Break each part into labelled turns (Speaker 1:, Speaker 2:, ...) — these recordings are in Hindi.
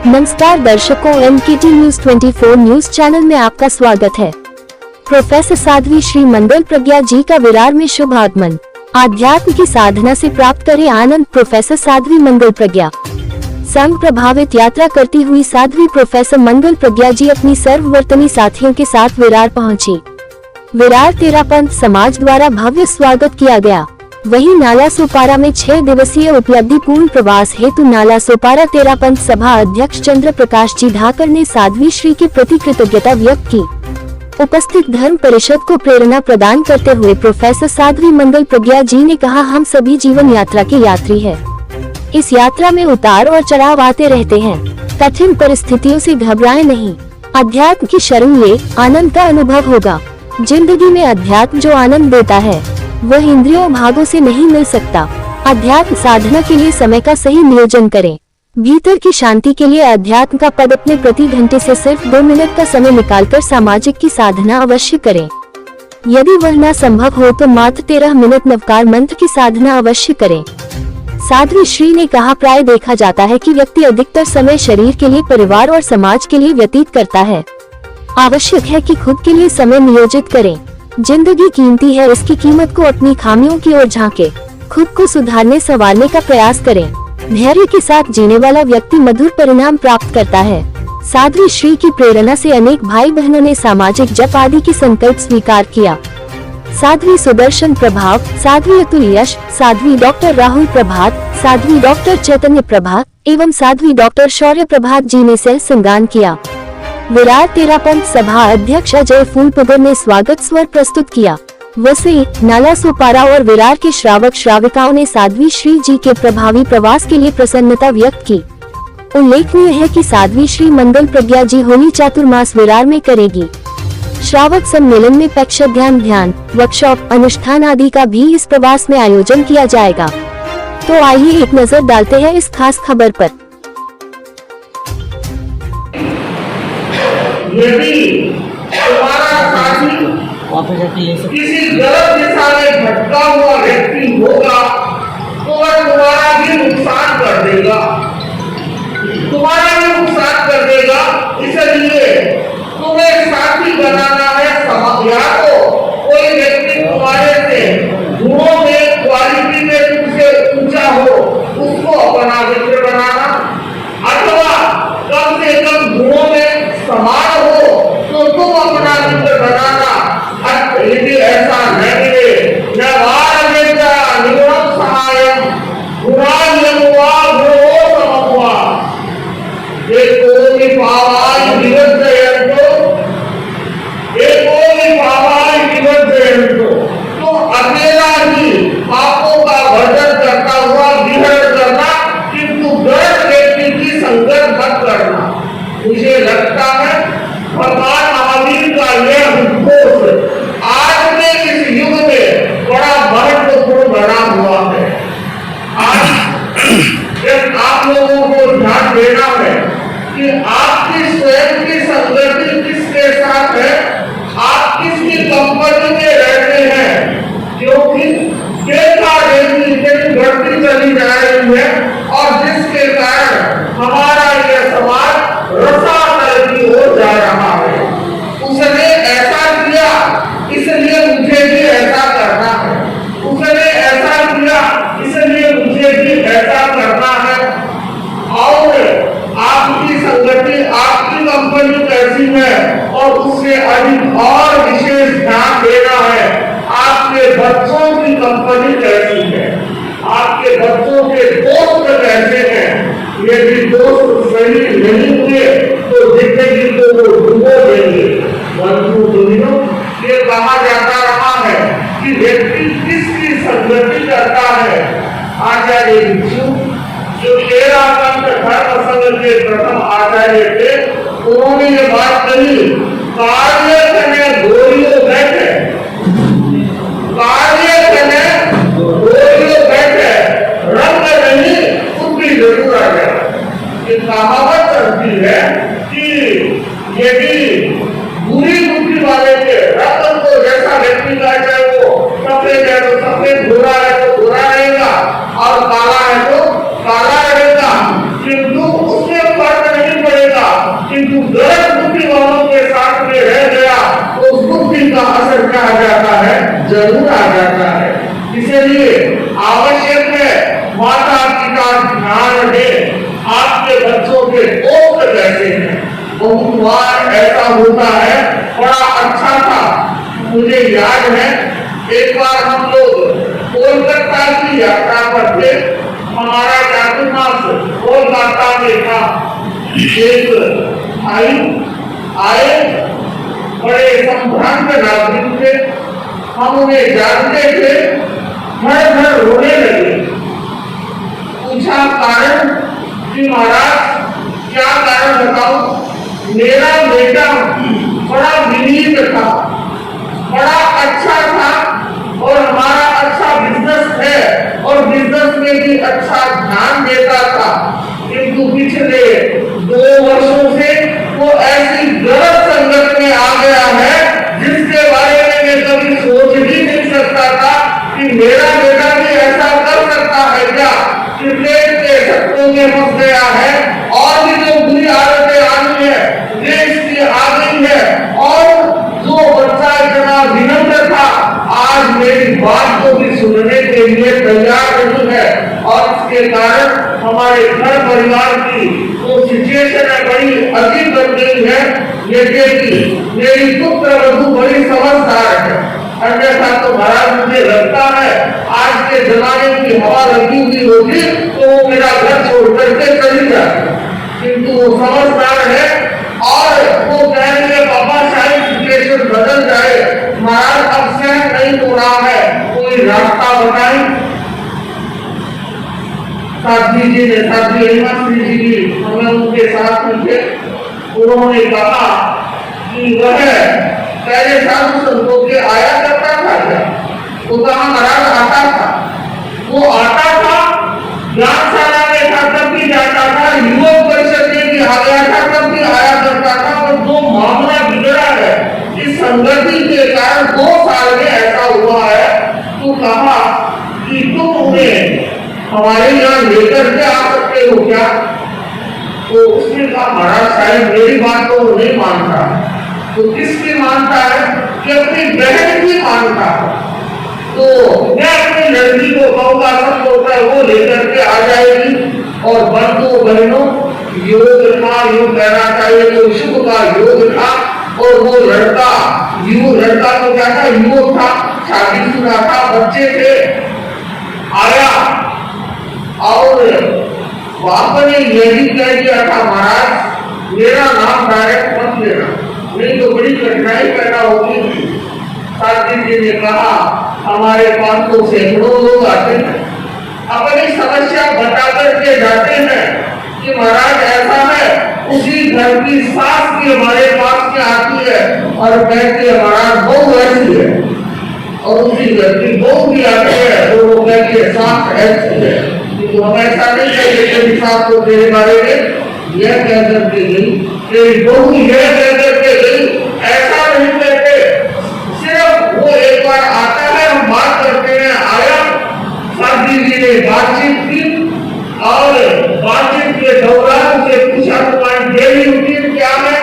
Speaker 1: नमस्कार दर्शकों, एमकेटी न्यूज 24 न्यूज चैनल में आपका स्वागत है। प्रोफेसर साध्वी श्री मंगल प्रज्ञा जी का विरार में शुभ आगमन। आध्यात्म की साधना से प्राप्त करे आनंद। प्रोफेसर साध्वी मंगल प्रज्ञा संघ प्रभावित यात्रा करती हुई साध्वी प्रोफेसर मंगल प्रज्ञा जी अपनी सर्ववर्तनी साथियों के साथ विरार पहुंची। विरार तेरापंथ समाज द्वारा भव्य स्वागत किया गया। वहीं नाला सोपारा में 6 दिवसीय उपलब्धि पूर्ण प्रवास हेतु नाला सोपारा तेरापंथ सभा अध्यक्ष चंद्र प्रकाश जी धाकर ने साध्वी श्री के प्रति कृतज्ञता व्यक्त की। उपस्थित धर्म परिषद को प्रेरणा प्रदान करते हुए प्रोफेसर साध्वी मंगल प्रज्ञा जी ने कहा, हम सभी जीवन यात्रा के यात्री हैं। इस यात्रा में उतार और चढ़ाव आते रहते हैं। कठिन परिस्थितियों से घबराएं नहीं, अध्यात्म की शरण ले, आनंद का अनुभव होगा। जिंदगी में अध्यात्म जो आनंद देता है वह इंद्रियों भागों से नहीं मिल सकता। अध्यात्म साधना के लिए समय का सही नियोजन करें। भीतर की शांति के लिए अध्यात्म का पद अपने प्रति घंटे से सिर्फ 2 मिनट का समय निकालकर सामाजिक की साधना अवश्य करें। यदि वह न संभव हो तो मात्र 13 मिनट नवकार मंत्र की साधना अवश्य करें। साध्वी श्री ने कहा, प्राय देखा जाता है कि व्यक्ति अधिकतर समय शरीर के लिए, परिवार और समाज के लिए व्यतीत करता है। आवश्यक है कि खुद के लिए समय नियोजित करें। जिंदगी कीमती है, इसकी कीमत को अपनी खामियों की ओर झांके। खुद को सुधारने संवारने का प्रयास करें। धैर्य के साथ जीने वाला व्यक्ति मधुर परिणाम प्राप्त करता है। साध्वी श्री की प्रेरणा से अनेक भाई बहनों ने सामाजिक जप आदि की संकल्प स्वीकार किया। साध्वी सुदर्शन प्रभाव, साध्वी अतुल यश, साध्वी डॉक्टर राहुल प्रभात, साध्वी डॉक्टर चैतन्य प्रभात एवं साध्वी डॉक्टर शौर्य प्रभात जी ने सह संगान किया। विरार तेरापंथ सभा अध्यक्ष अजय फूलपुगर ने स्वागत स्वर प्रस्तुत किया। वसई, नाला सोपारा और विरार के श्रावक श्राविकाओं ने साध्वी श्री जी के प्रभावी प्रवास के लिए प्रसन्नता व्यक्त की। उल्लेखनीय है कि साध्वी श्री मंगल प्रज्ञा जी होली चातुर्मास विरार में करेगी। श्रावक सम्मेलन में पक्ष ध्यान, वर्कशॉप, अनुष्ठान आदि का भी इस प्रवास में आयोजन किया जाएगा। तो आइए एक नजर डालते हैं इस खास खबर पर।
Speaker 2: यदि तुम्हारा साथी किसी गलत दिशा में भटका हुआ व्यक्ति होगा तो वह तुम्हारा भी नुकसान कर देगा, इसलिए तुम्हें साथी बनाना है। या तो कोई व्यक्ति तुम्हारे से गुणों में, क्वालिटी में तुमसे ऊंचा हो, उसको अपना मित्र बनाना, अथवा कम से कम गुणों में समान हो तो तुम अपना मित्र बनाना। यदि ऐसा न मिले, तो अकेला ही पापों का वर्जन करता हुआ विहरण करना, किंतु गलत व्यक्ति की संगत मत करना। मुझे लगता है भगवान महावीर का यह उद्घोष आज के इस युग में बड़ा महत्वपूर्ण बना हुआ है। आज आप लोगों को ध्यान देना है कि आपकी स्वयं की संगति किसके साथ है, आप किसकी कंपनी में रहते हैं, क्योंकि बढ़ती चली जा रही है और जिसके कारण हमारा यह समाज रसातल की ओर जा रहा है। उसने ऐसा किया इसलिए मुझे भी ऐसा करना है, उसने ऐसा किया इसलिए मुझे भी ऐसा करना है। और आपकी संगति, आपकी कंपनी कैसी है और उससे अधिक और विशेष ध्यान देना है आपके बच्चों की कंपनी कैसी है, आपके बच्चों के दोस्त कैसे हैं। यदि दोस्त सही नहीं हुए तो जिंदगी को वो डुबो देंगे। ये कहा जाता रहा है कि व्यक्ति किसकी संगति करता है। आचार्य भिक्षु जो तेरापंथ धर्म संघ के प्रथम आचार्य थे, उन्होंने ये बात कही, कार्य करने गोरियों बैठे, कार्य करने गोरियों बैठे, रंग नहीं उनकी जरूरत है। ये कहावत चलती है कि यदि बुरी बुद्धि वाले के रंग को जैसा व्यक्ति का है वो सफेद है तो सफेद, गोरा है तो गोरा रहेगा और काला है तो काला रहेगा, किंतु उसमें फर्क नहीं में आ जाता है, जरूर आ जाता है। इसलिए आवश्यक है माता पिता ध्यान दे आपके बच्चों के दोस्त कैसे हैं। बहुत बार ऐसा होता है, बड़ा अच्छा था। मुझे याद है एक बार हम लोग कोलकाता की यात्रा पर थे। हमारा चातुर्मास कोलकाता में था। एक भाई आए, बड़े संभ्रांत नागरिक थे। हम उन्हें जानते थे। घर घर रोने लगे। पूछा कारण कि महाराज क्या कारण बताओ। मेरा बेटा बड़ा विनीत था, बड़ा अच्छा था और हमारा अच्छा बिजनेस है और बिजनेस में भी अच्छा ध्यान देता था, किंतु पिछले 2 वर्षों से वो ऐसी गलत संगत में आ गया है जिसके बारे में मैं कभी सोच ही नहीं सकता था कि मेरा बेटा भी ऐसा कर सकता है क्या। क्रिकेट के सट्टों में फंस गया है और भी जो बुरी आदतें आनी है देश की आ गई है। और जो बच्चा इतना विनम्र था आज मेरी बात को भी सुनने के लिए तैयार नहीं है। और इसके कारण हमारे घर परिवार की जो सिचुएशन है बड़ी अजीब बन गई है। लेकिन मेरी पुत्र वधू बड़ी समझदार है। अन्यथा तो महाराज मुझे लगता है आज के जमाने की हवा लगी हुई होगी तो वो मेरा घर छोड़ करके चली जाती, किंतु वो समझदार है। और वो कहेंगे पापा शायद सिचुएशन बदल जाए, महाराज अब सहन नहीं हो रहा है, कोई रास्ता बताए। साथी जी ने साथी हेमंत जी की हमें उनके साथ में थे। उन्होंने कहा कि वह पहले साधु संतों के आया करता था क्या। वो कहा महाराज आता था। वो आता था, ज्ञानशाला में था तब भी जाता था, युवक परिषद में भी आ गया था तब भी आया करता था। और जो मामला बिगड़ा है इस संगति के कारण 2 साल में ऐसा हुआ है। तो कहा कि तुम उन्हें हमारे यहाँ लेकर के आ सकते हो क्या। तो उसने कहा महाराज शायद मेरी बात को नहीं मानता। तो किसकी मानता है कि अपनी बहन की मानता है। तो मैं अपनी लड़की को कहूँगा सब होता है वो लेकर के आ जाएगी। और बंधु बहनों योग था, योग कहना चाहिए तो शुभ का योग था। और वो लड़का तो क्या था, युवक था, शादीशुदा था, बच्चे थे। आया और बाप ने यही कह दिया था महाराज मेरा नाम डायरेक्ट मत लेना, नहीं तो बड़ी कठिनाई पैदा होगी। साथी जी ने कहा हमारे पास तो सैकड़ों लोग आते हैं, अपनी समस्या बता करके जाते हैं कि महाराज ऐसा है। उसी घर की सास की हमारे पास में आती है और कहती है महाराज बहू ऐसी है, और उसी घर की बहू भी आती है तो वो कहती है सास ऐसी है। तो हम ऐसा नहीं कहते तेरी सास को तेरे बारे में यह कह करके गई, तेरी बहू यह कह करके गई, ऐसा नहीं कहते। सिर्फ वो एक बार आता है, हम बात करते हैं। आया, साथी जी ने बातचीत की और बातचीत के दौरान से पूछा तुम्हारी डेली रूटीन क्या है।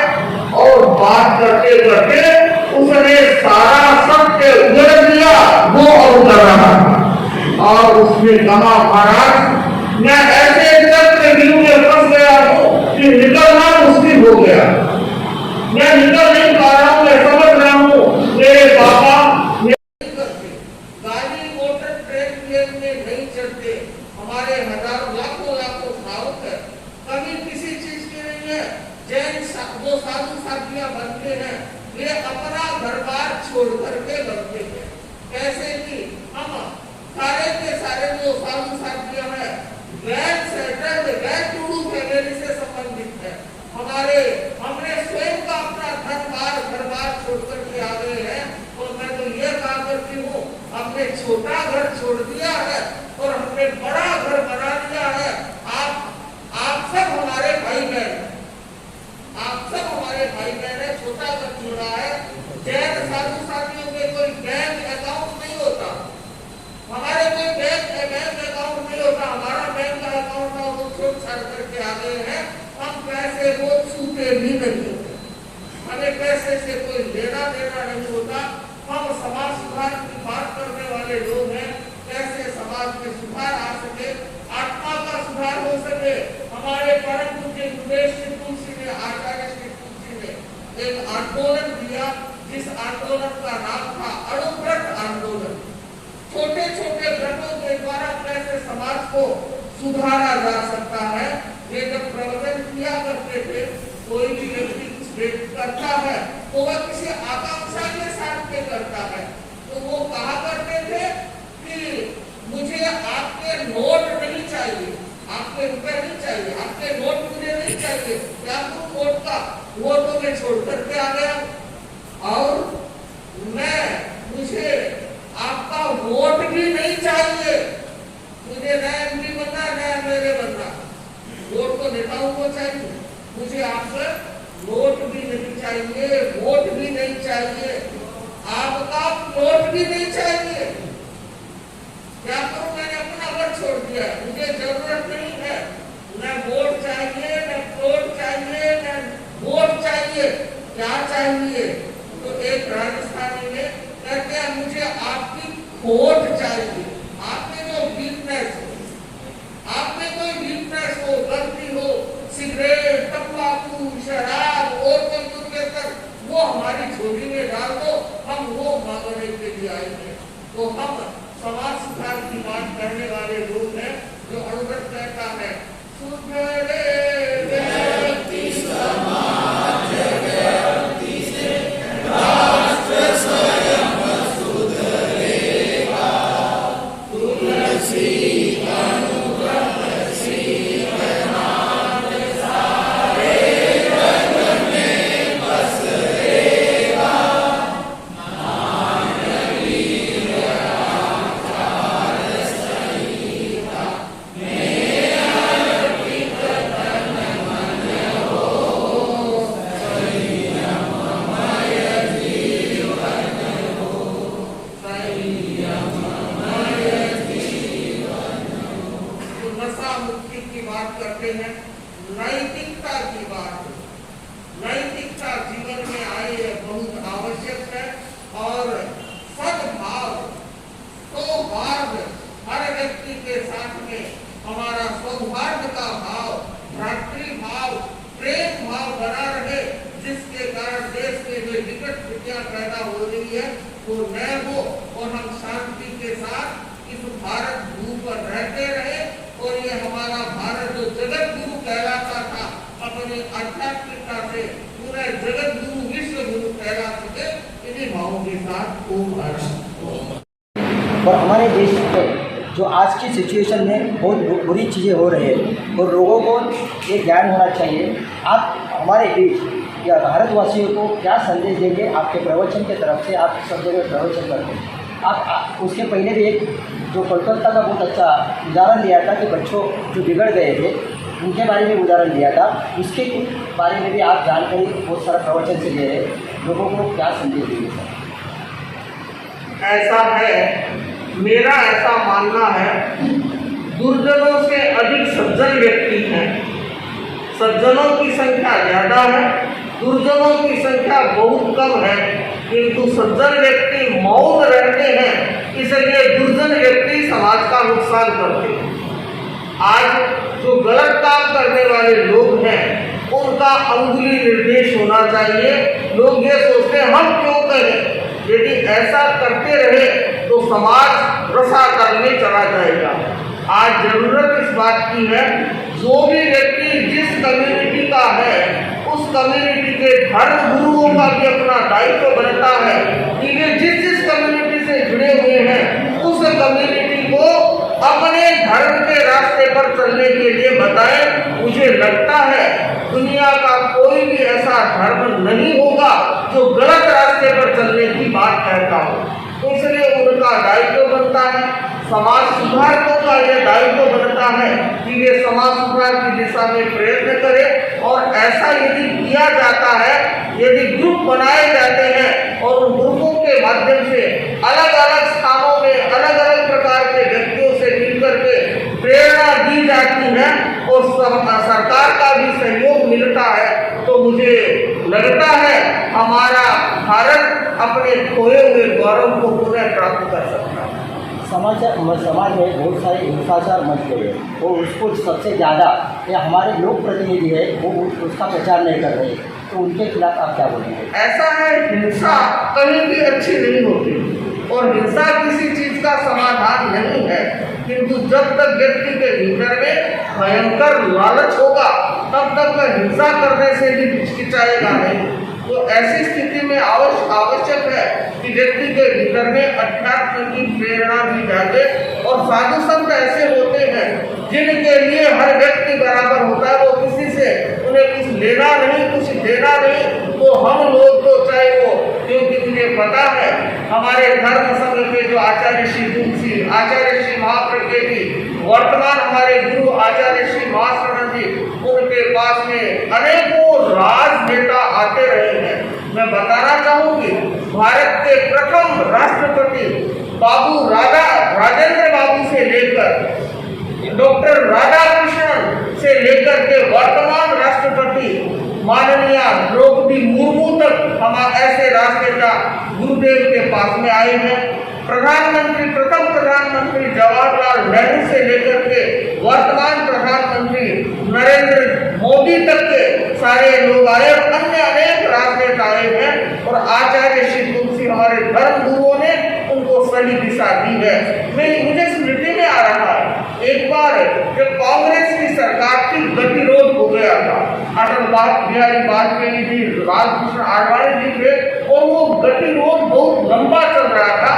Speaker 2: और बात करते करते उसने सारा सत्य उगल दिया वो और कर रहा था। और उसने कहा महाराज मैं ऐसे चक्रव्यूह में फंस गया हूँ कि निकलना मुश्किल हो गया, मैं निकल नहीं पा रहा हूँ। मैं समझ रहा हूँ मेरे पापा गाड़ी मोटर ट्रेन में नहीं चलते, हमारे हजारों लाखों भावुक है, कभी किसी चीज की नहीं है। जैन जो साधु साथियां बनते हैं वे अपना घर बार छोड़ करके बनते हैं। कैसे कि हम सारे के सारे जो साधु साथियां हैं गैर सेटल्ड गैर टूडू फैमिली से संबंधित है। हमने स्वयं का अपना घर बार छोड़ करके आ गए हैं। और मैं तो ये कहा करती हूँ हमने छोटा घर छोड़ दिया है और हमने बड़ा घर बना दिया है। आप सब हमारे भाई बहन, आप सब हमारे भाई बहन है। छोटा घर छोड़ा है। जैन साधु साथियों के कोई बैंक अकाउंट नहीं होता, हमारे कोई बैंक अकाउंट नहीं होता। हमारा बैंक का अकाउंट था वो छोड़ छाड़ करके आ गए हैं। हम पैसे को छूते भी नहीं होते, हमें पैसे से कोई लेना देना नहीं होता। हम देश श्री तुलसी ने, आचार्य श्री तुलसी ने एक आंदोलन दिया, जिस आंदोलन का नाम था अणुव्रत आंदोलन। छोटे छोटे व्रतों के द्वारा कैसे समाज को सुधारा जा सकता है, ये जब प्रवचन किया करते थे। कोई भी व्यक्ति कुछ करता है तो वह किसी आकांक्षा के साथ के करता है, तो वो कहा करते थे कि मुझे आपके नोट नहीं चाहिए, आपके रुपए नहीं चाहिए, आपके नोट मुझे नहीं चाहिए, क्या तुम नोट का, वो तो मैं छोड़ करके आ गया, और मुझे आपका वोट भी नहीं चाहिए, मुझे नया एमपी बनना, नया एमएलए बनना, वोट तो नेताओं को चाहिए, मुझे आपसे नोट भी नहीं चाहिए, वोट भी नहीं चाहिए, आपका नोट भी नहीं चाहिए। क्या करूं, मैंने अपना घर छोड़ दिया, मुझे जरूरत नहीं है, न वोट चाहिए, न वोट चाहिए, न वोट चाहिए, क्या चाहिए? तो एक राजस्थानी ने कहते हैं मुझे आपकी खोट चाहिए, आपने जो वीकनेस हो, आपने कोई वीकनेस हो, गलती हो, सिगरेट, तंबाकू, शराब और कोई दुर्व्यसन, वो हमारी झोली में डाल दो, हम वो मांगने के लिए आएंगे। तो हम समाज सुधार की बात करने वाले लोग हैं, जो अणुव्रत कहता है सुधरे व्यक्ति समाज व्यक्ति से राष्ट्र स्वयं सुधरेगा, तुलसी अणुव्रत श्रीनाथ सारे जग में बसेगा, नैतिकता की बात, नैतिकता जीवन में आई है, बहुत आवश्यक है, और सद्भाव, सौहार्द, हर व्यक्ति के साथ में हमारा सौहार्द का भाव, भ्रातृभाव, प्रेम भाव बना रहे, जिसके कारण देश में जो विकट स्थितियां पैदा हो रही है वो न हो, और हम शांति के साथ इस भारत भूमि पर रहते रहे, और ये हमारा भारत जो जगत गुरु कहलाता था, अपनी आध्यात्मिकता से पूरे जगत गुरु, विश्व गुरु कहला सके, इन्हीं भावों के साथ ओम भारत।
Speaker 3: और हमारे देश में जो आज की सिचुएशन में बहुत बुरी चीज़ें हो रही है, और लोगों को ये ज्ञान होना चाहिए। आप हमारे देश या भारतवासियों को क्या संदेश देंगे? आपके प्रवचन के तरफ से आप सब जगह प्रवचन करते हैं। आप उसके पहले भी एक जो कोलकाता का बहुत अच्छा उदाहरण दिया था कि बच्चों जो बिगड़ गए थे उनके बारे में उदाहरण दिया था, उसके बारे में भी आप जानकारी बहुत सारा प्रवचन से दे रहे, लोगों को क्या संदेश देंगे सर?
Speaker 2: ऐसा है, मेरा ऐसा मानना है, दुर्जनों से अधिक सज्जन व्यक्ति हैं, सज्जनों की संख्या ज़्यादा है, दुर्जनों की संख्या बहुत कम है, किंतु सज्जन व्यक्ति मौन रहते हैं, इसलिए दुर्जन व्यक्ति समाज का नुकसान करते हैं। आज जो गलत काम करने वाले लोग हैं उनका अंगुली निर्देश होना चाहिए। लोग ये सोचते हैं हम क्यों करें, यदि ऐसा करते रहे तो समाज रसातल में चला जाएगा। आज जरूरत इस बात की है, जो भी व्यक्ति जिस कम्युनिटी का है उस कम्युनिटी के धर्म गुरुओं का भी अपना दायित्व बनता है कि वे जिस कम्युनिटी से जुड़े हुए हैं उस कम्युनिटी को अपने धर्म के रास्ते पर चलने के लिए बताएं। मुझे लगता है दुनिया का कोई भी ऐसा धर्म नहीं होगा जो गलत रास्ते पर चलने की बात कहता हो, तो इसलिए उनका दायित्व बनता है। समाज सुधारकों का यह दायित्व बनता है कि वे समाज सुधार की दिशा में प्रयत्न करें, और ऐसा यदि किया जाता है, यदि ग्रुप बनाए जाते हैं और उन ग्रुपों के माध्यम से अलग अलग स्थानों में अलग अलग प्रकार के व्यक्तियों से मिलकर के प्रेरणा दी जाती है और सरकार का भी सहयोग मिलता है, तो मुझे लगता है हमारा भारत अपने खोए हुए गौरव को पुनः प्राप्त कर सकता है।
Speaker 3: समाज में बहुत सारे हिंसाचार मच गए हैं और उसको सबसे ज़्यादा ये हमारे लोक प्रतिनिधि है वो उसका प्रचार नहीं कर रहे, तो उनके खिलाफ आप क्या बोलेंगे?
Speaker 2: ऐसा है, हिंसा कभी भी अच्छी नहीं होती और हिंसा किसी चीज का समाधान नहीं है, किंतु जब तक व्यक्ति के भीतर में भयंकर लालच होगा तब तक वह हिंसा करने से भी हिचकिचाएगा नहीं। तो ऐसी स्थिति में आवश्यक है कि व्यक्ति के भीतर में अध्यात्म की प्रेरणा भी जागे और साधु संत ऐसे होते हैं जिनके लिए हर व्यक्ति बराबर होता है, वो किसी से उन्हें कुछ लेना नहीं कुछ देना नहीं। तो हम लोग तो चाहे वो, क्योंकि मुझे पता है हमारे धर्म संघ के जो आचार्य श्री तुलसी, आचार्य श्री महाप्रज्ञ जी, वर्तमान हमारे गुरु आचार्य श्री महाशरण जी, उनके पास में अनेकों राजनेता आते रहे हैं। मैं बताना चाहूंगी, भारत के प्रथम राष्ट्रपति बाबू राजेंद्र बाबू से लेकर डॉक्टर राधाकृष्णन से लेकर के वर्तमान राष्ट्रपति माननीय द्रौपदी मुर्मू तक हम ऐसे राजनेता गुरुदेव के पास में आए हैं। प्रथम प्रधानमंत्री जवाहरलाल नेहरू से लेकर के वर्तमान प्रधानमंत्री नरेंद्र मोदी तक के सारे लोग आए और अन्य अनेक राजनेता आए हैं और आचार्य श्री तुलसी हमारे धर्म गुरुओं ने उनको सही दिशा दी है। मुझे स्मृति में आ रहा है, एक बार जब कांग्रेस की सरकार की गतिरोध हो गया था, अटल बिहारी वाजपेयी जी, लालकृष्ण आडवाणी जी थे और वो गतिरोध बहुत लंबा चल रहा था।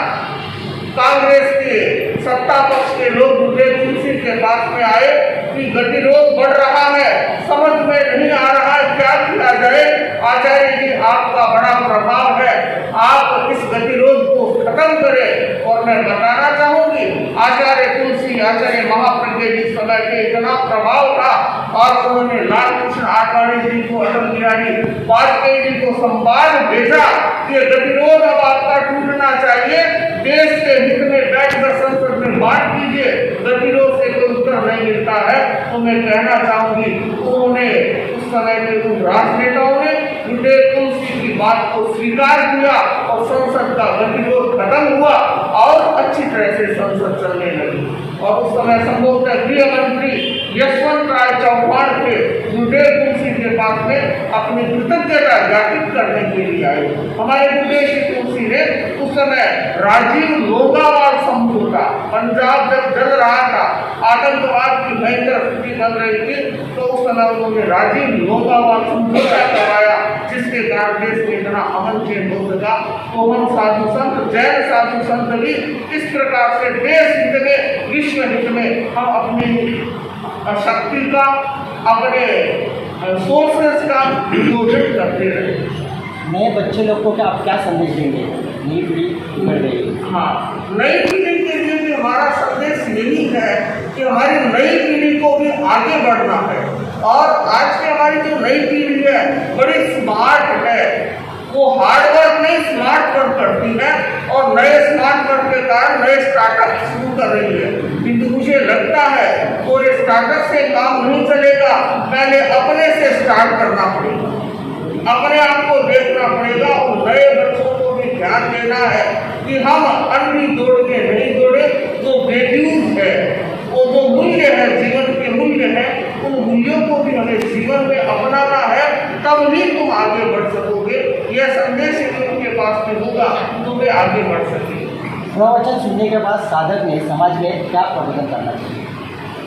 Speaker 2: कांग्रेस के सत्ता पक्ष के लोग गुरुदेव तुलसी के पास में आए कि गतिरोध बढ़ रहा है, समझ में नहीं आ रहा है क्या किया जाए। आचार्य जी आपका बड़ा प्रभाव है, आप इस गतिरोध को खत्म करें। और मैं बताना चाहूंगी आचार्य तुलसी, आचार्य महाप्रज्ञ जी समय के इतना प्रभाव था और उन्होंने लालकृष्ण आडवाणी जी को, अटल बिहारी वाजपेयी जी को संवाद भेजा कि गतिरोध अब आपका टूटना चाहिए, देश के हित में बैठकर संसद में बात कीजिए, गतिरोध से कोई उत्तर नहीं मिलता है। तो मैं कहना चाहूंगी उन्होंने उस समय के उन राजनेताओं ने गुरुदेव तुलसी की बात को स्वीकार किया और संसद का गतिरोध खत्म हुआ और अच्छी तरह से संसद चलने लगी। और उस समय संभवतः गृह मंत्री यशवंत राय चौहान के गुरुदेव तुलसी के पास में अपनी कृतज्ञता ज्ञापित करने के लिए आए। हमारे गुरुदेव श्री तुलसी ने उस समय राजीव लोगावाल समझौता, पंजाब जब जल रहा था, आतंकवाद की भयंकर स्थिति बन रही थी, तो उस समय उन्होंने राजीव लोगावाल समझौता करवाया जिसके कारण देश में इतना अमन चैन हो सका। तो हम साधु संत, जैन साधु संत भी इस प्रकार से देश हित में, विश्व हित में हम अपनी शक्ति का, अपने सोर्सेस का नियोजन करते रहे।
Speaker 3: नए बच्चे लोग को क्या आप क्या संदेश देंगे? नई पीढ़ी उभर रही है।
Speaker 2: हाँ, नई पीढ़ी के लिए भी हमारा संदेश यही है कि हमारी नई पीढ़ी को भी आगे बढ़ना है। और आज की हमारी जो नई पीढ़ी है बड़ी स्मार्ट है, वो हार्ड वर्क नहीं स्मार्ट वर्क करती है और नए स्मार्ट वर्क के कारण नए स्टार्टअप शुरू कर रही है। किंतु मुझे लगता है तो ये स्टार्टअप से काम नहीं चलेगा, पहले अपने से स्टार्ट करना पड़ेगा, अपने आप को देखना पड़ेगा और नए बच्चों को भी ध्यान देना है कि हम अन्य दौड़ के नहीं दौड़े, जो वैल्यूज है, वो जो मूल्य है, जीवन के मूल्य है, उन मूल्यों को भी हमें जीवन में अपनाना है, तब ही तुम आगे बढ़ सकोगे। यह संदेश उनके पास में होगा तो वे आगे बढ़ सकेंगे।
Speaker 3: प्रवचन सुनने के बाद साधक ने समाज में क्या प्रबोधन करना चाहिए?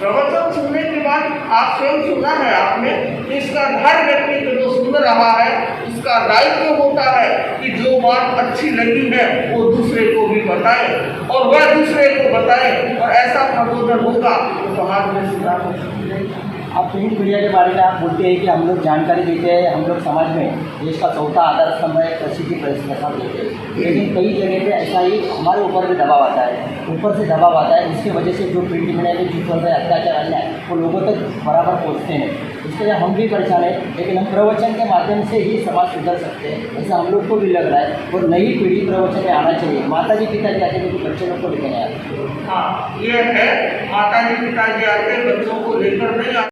Speaker 2: प्रवचन सुनने के बाद आप स्वयं सुना है आपने, इसका हर व्यक्ति को जो सुन रहा है उसका दायित्व होता है कि जो बात अच्छी लगी है वो दूसरे को भी बताए और वह दूसरे को बताए और ऐसा प्रबोधन होगा तो समाज में सुधार हो सकता है।
Speaker 3: आप प्रिंट मीडिया के बारे में आप बोलते हैं कि हम लोग जानकारी देते हैं, हम लोग समाज में देश का चौथा आधार स्तंभ है, प्रसिद्धि प्रसार देते हैं, लेकिन कई जगह पे ऐसा ही हमारे ऊपर भी दबाव आता है, ऊपर से दबाव आता है, इसकी वजह से जो प्रिंट मीडिया में जो चल रहे अत्याचार अन्याय वो लोगों तक बराबर पहुँचते हैं। इसके लिए हम भी परेशान हैं, लेकिन हम प्रवचन के माध्यम से ही समाज सुधर सकते हैं, ऐसा हम लोग को भी लग रहा है। और नई पीढ़ी प्रवचन में आना चाहिए। माता जी पिताजी आते हैं बच्चे लोग को लेकर आते हैं।
Speaker 2: हाँ, ये है, माता जी पिताजी आते बच्चों को लेकर नहीं आते।